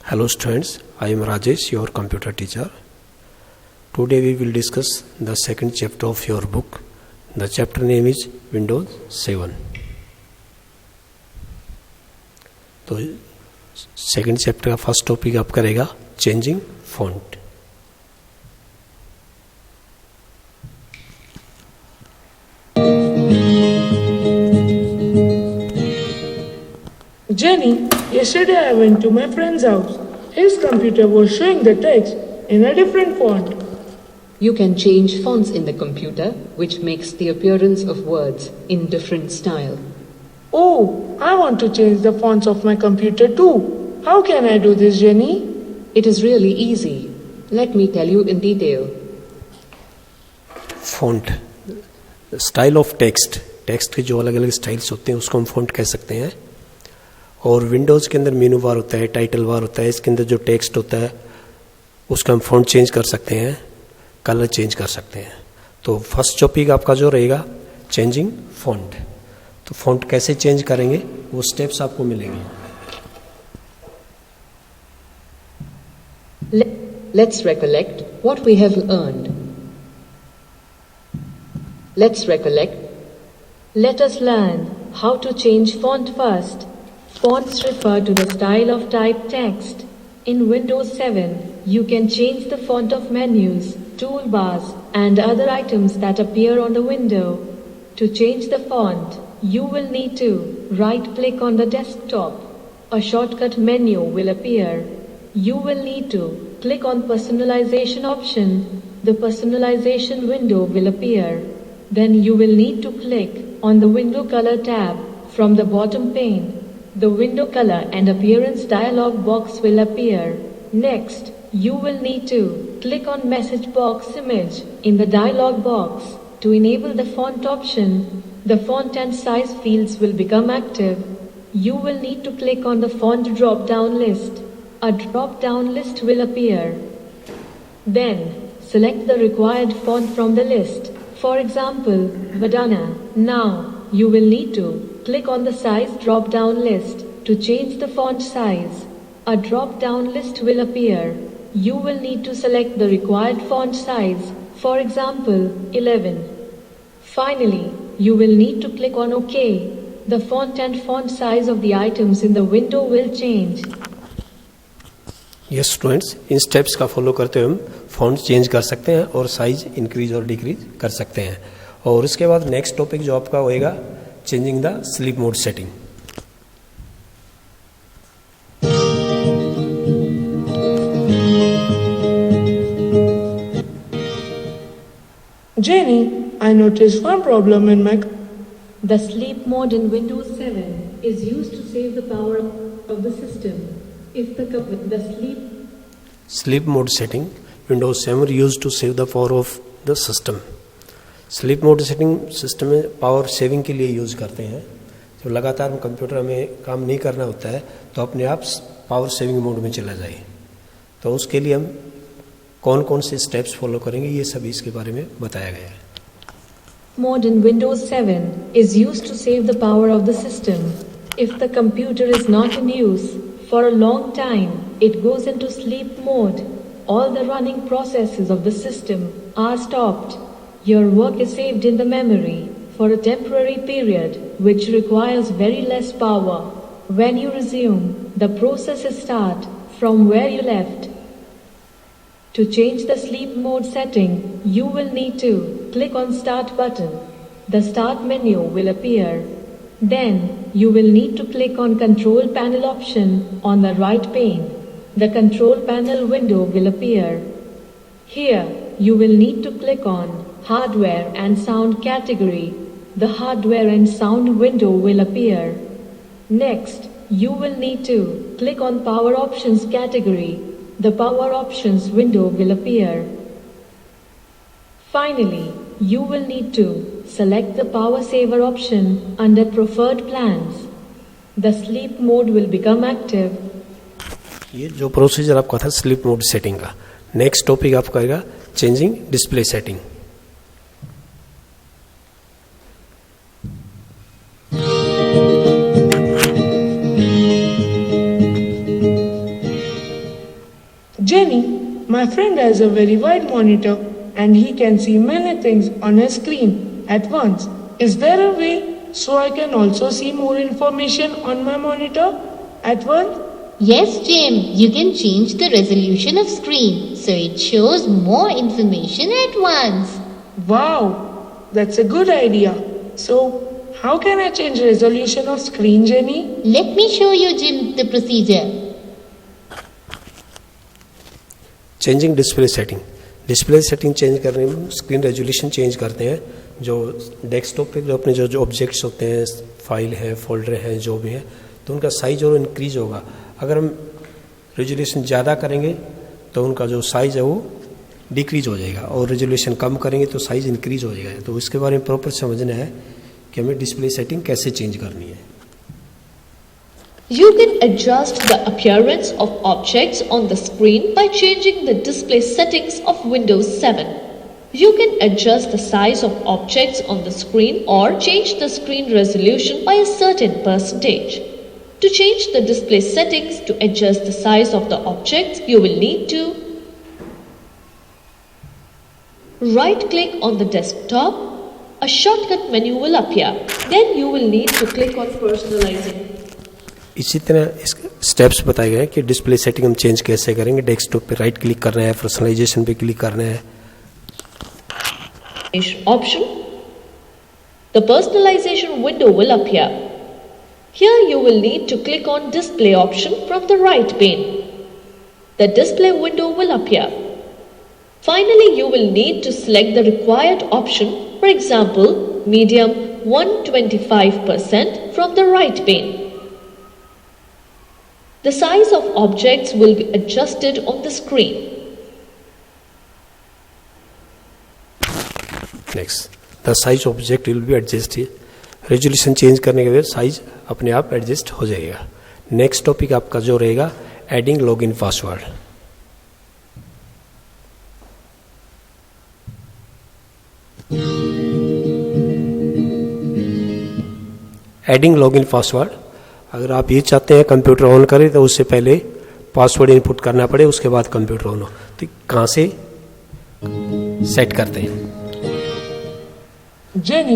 Hello students, I am Rajesh, your computer teacher. Today we will discuss the second chapter of your book. The chapter name is Windows 7. तो second chapter का first topic आप करेगा changing font. Jenny, yesterday I went to my friend's house. His computer was showing the text in a different font. You can change fonts in the computer, which makes the appearance of words in different style. Oh, I want to change the fonts of my computer too. How can I do this, Jenny? It is really easy. Let me tell you in detail. Font, style of text, text के जो अलग अलग styles होते हैं उसको हम font कह सकते हैं. और विंडोज़ के अंदर मेनू बार होता है, टाइटल बार होता है, इसके अंदर जो टेक्स्ट होता है उसका हम फॉन्ट चेंज कर सकते हैं, कलर चेंज कर सकते हैं. तो फर्स्ट टॉपिक आपका जो रहेगा चेंजिंग फॉन्ट. तो फॉन्ट कैसे चेंज करेंगे वो स्टेप्स आपको मिलेंगे. Let's recollect what we have earned. Let us learn how to change font first. Fonts refer to the style of typed text. In Windows 7, you can change the font of menus, toolbars, and other items that appear on the window. To change the font, you will need to right-click on the desktop. A shortcut menu will appear. You will need to click on Personalization option. The Personalization window will appear. Then you will need to click on the Window Color tab from the bottom pane. The Window Color and Appearance dialog box will appear. Next, you will need to click on Message Box image in the dialog box. To enable the font option, the font and size fields will become active. You will need to click on the font drop-down list. A drop-down list will appear. Then, select the required font from the list. For example, Vadana. Now, you will need to click on the size drop-down list to change the font size. A drop-down list will appear. You will need to select the required font size. For example, 11. Finally, you will need to click on OK. The font and font size of the items in the window will change. Yes students, in steps का follow करते हुए हम font change कर सकते हैं और size increase और decrease कर सकते हैं. और उसके बाद नेक्स्ट टॉपिक जो आपका होएगा changing the sleep mode setting. Jenny, I noticed one problem in my... The sleep mode in Windows 7 is used to save the power of the system. If the sleep mode setting, Windows 7 used to save the power of the system. Sleep mode setting system में power saving के लिए use करते हैं. जब लगातार हम computer में काम नहीं करना होता है तो अपने आप पावर सेविंग मोड में चला जाए. तो उसके लिए हम कौन कौन से स्टेप्स फॉलो करेंगे ये सभी इसके बारे में बताया गया है. Mode in Windows 7 is used to save the power of the system. If the computer is not in use for a long time, it goes into sleep mode. All the running processes of the system are stopped. Your work is saved in the memory for a temporary period, which requires very less power. When you resume, the processes start from where you left. To change the sleep mode setting, you will need to click on Start button. The Start menu will appear. Then, you will need to click on Control Panel option on the right pane. The Control Panel window will appear. Here, you will need to click on Hardware and Sound category. The Hardware and Sound window will appear. Next, you will need to click on Power Options category. The Power Options window will appear. Finally, you will need to select the Power Saver option under Preferred Plans. The sleep mode will become active. ये जो procedure आपका था sleep mode setting का. Next topic आपका आएगा changing display setting. My friend has a very wide monitor and he can see many things on his screen at once. Is there a way so I can also see more information on my monitor at once? Yes, Jim, you can change the resolution of screen so it shows more information at once. Wow, that's a good idea. So, how can I change resolution of screen, Jenny? Let me show you, Jim, the procedure. Changing display setting change करने में screen resolution change करते हैं. जो desktop पे जो अपने जो objects होते हैं, फाइल हैं, फोल्डर हैं, जो भी है, तो उनका साइज और इंक्रीज होगा. अगर हम रेजोल्यूशन ज़्यादा करेंगे तो उनका जो साइज़ है वो डिक्रीज हो जाएगा, और रेजोल्यूशन कम करेंगे तो साइज़ इंक्रीज हो जाएगा. तो इसके बारे में प्रॉपर समझना है कि हमें डिस्प्ले सेटिंग कैसे चेंज करनी है. You can adjust the appearance of objects on the screen by changing the display settings of Windows 7. You can adjust the size of objects on the screen or change the screen resolution by a certain percentage. To change the display settings to adjust the size of the objects, you will need to right-click on the desktop. A shortcut menu will appear. Then you will need to click on Personalizing. इसी तरह इस steps बताए गए हैं कि display setting हम change कैसे करेंगे. डेस्कटॉप पे राइट क्लिक करना है, पर्सनलाइजेशन पे क्लिक करना है. Option. The personalization window will appear. Here you will need to click on Display option from the right pane. The display window will appear. Finally, you will need to select the required option, for example, medium 125% from the right pane. The size of objects will be adjusted on the screen. Next, the size object will be adjusted. Resolution change करने के बाद size अपने आप adjust हो जाएगा. Next topic आपका जो रहेगा, adding login password. Adding login password. अगर आप ये चाहते हैं कंप्यूटर ऑन करें तो उससे पहले पासवर्ड इनपुट करना पड़े, उसके बाद कंप्यूटर ऑन हो. तो कहाँ से सेट करते हैं? Jenny,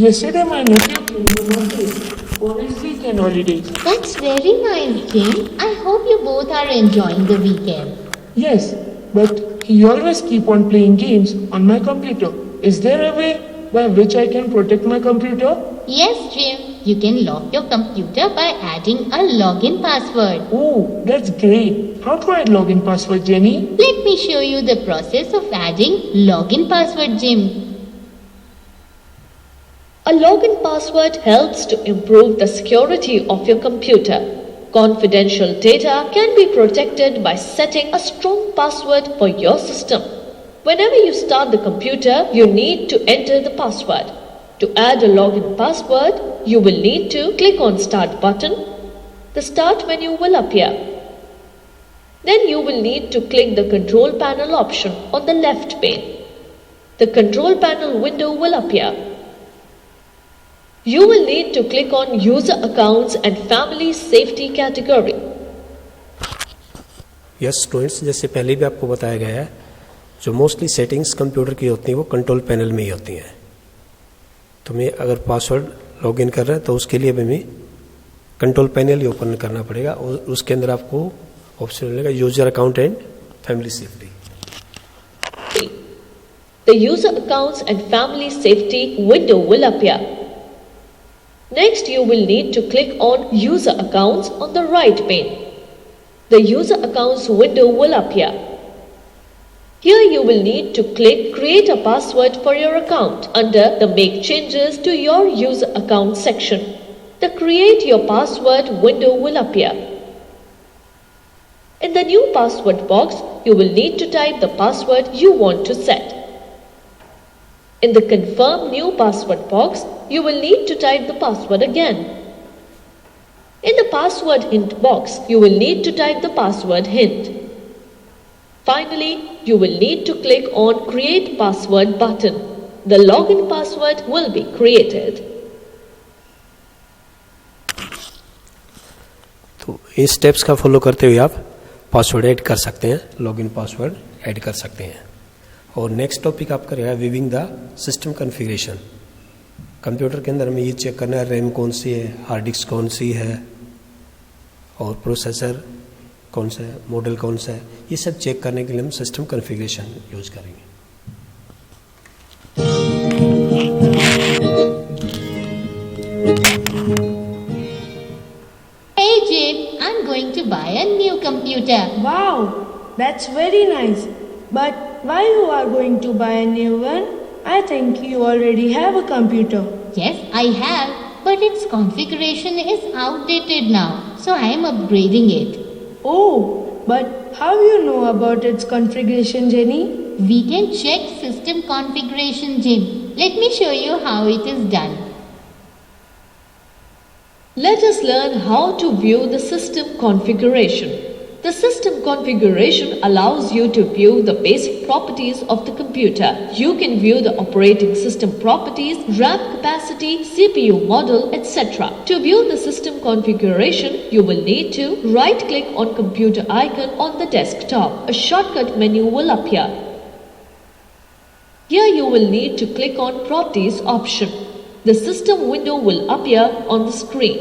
yesterday my nephew came to my place for his weekend holidays. That's very nice, Jim. I hope you both are enjoying the weekend. Yes, but he always keep on playing games on my computer. Is there a way by which I can protect my computer? Yes, Jim. You can lock your computer by adding a login password. Oh, that's great. How do I log in password, Jenny? Let me show you the process of adding login password, Jim. A login password helps to improve the security of your computer. Confidential data can be protected by setting a strong password for your system. Whenever you start the computer, you need to enter the password. To add a login password, you will need to click on Start button. The Start menu will appear. Then you will need to click the Control Panel option on the left pane. The Control Panel window will appear. You will need to click on User Accounts and Family Safety category. Yes students, जैसे पहले भी आपको बताया गया है, जो mostly settings computer की होती हैं वो कंट्रोल पैनल में ही होती हैं. तो मैं अगर पासवर्ड लॉगिन कर रहा है तो उसके लिए हमें कंट्रोल पैनल ही ओपन करना पड़ेगा, और उसके अंदर आपको ऑप्शन मिलेगा user account and family safety. The User Accounts and Family Safety window will appear. Next, you will need to click on User Accounts on the right pane. The User Accounts window will appear. Here you will need to click Create a Password for your account under the Make Changes to Your User Account section. The Create Your Password window will appear. In the new password box, you will need to type the password you want to set. In the Confirm New Password box, you will need to type the password again. In the Password Hint box, you will need to type the password hint. Finally, you will need to click on Create Password button. The login password will be created. तो इन steps का follow करते हुए आप password add कर सकते हैं, login password add कर सकते हैं। और नेक्स्ट टॉपिक आपका रहेगा viewing the system configuration. Computer के अंदर हमें ये चेक करना है रैम कौन सी है, हार्ड डिस्क कौन सी है और प्रोसेसर कौन सा है, मॉडल कौन सा है, ये सब चेक करने के लिए हम सिस्टम कॉन्फ़िगरेशन यूज करेंगे। Hey Jim, I'm going to buy a new computer. Wow, that's very nice. But why you are going to buy a new one? I think you already have a computer. Yes, I have, but its configuration is outdated now, so I am upgrading it. Oh, but how you know about its configuration, Jenny? We can check system configuration, Jim. Let me show you how it is done. Let us learn how to view the system configuration. The system configuration allows you to view the basic properties of the computer. You can view the operating system properties, RAM capacity, CPU model, etc. To view the system configuration, you will need to right-click on computer icon on the desktop. A shortcut menu will appear. Here you will need to click on Properties option. The system window will appear on the screen.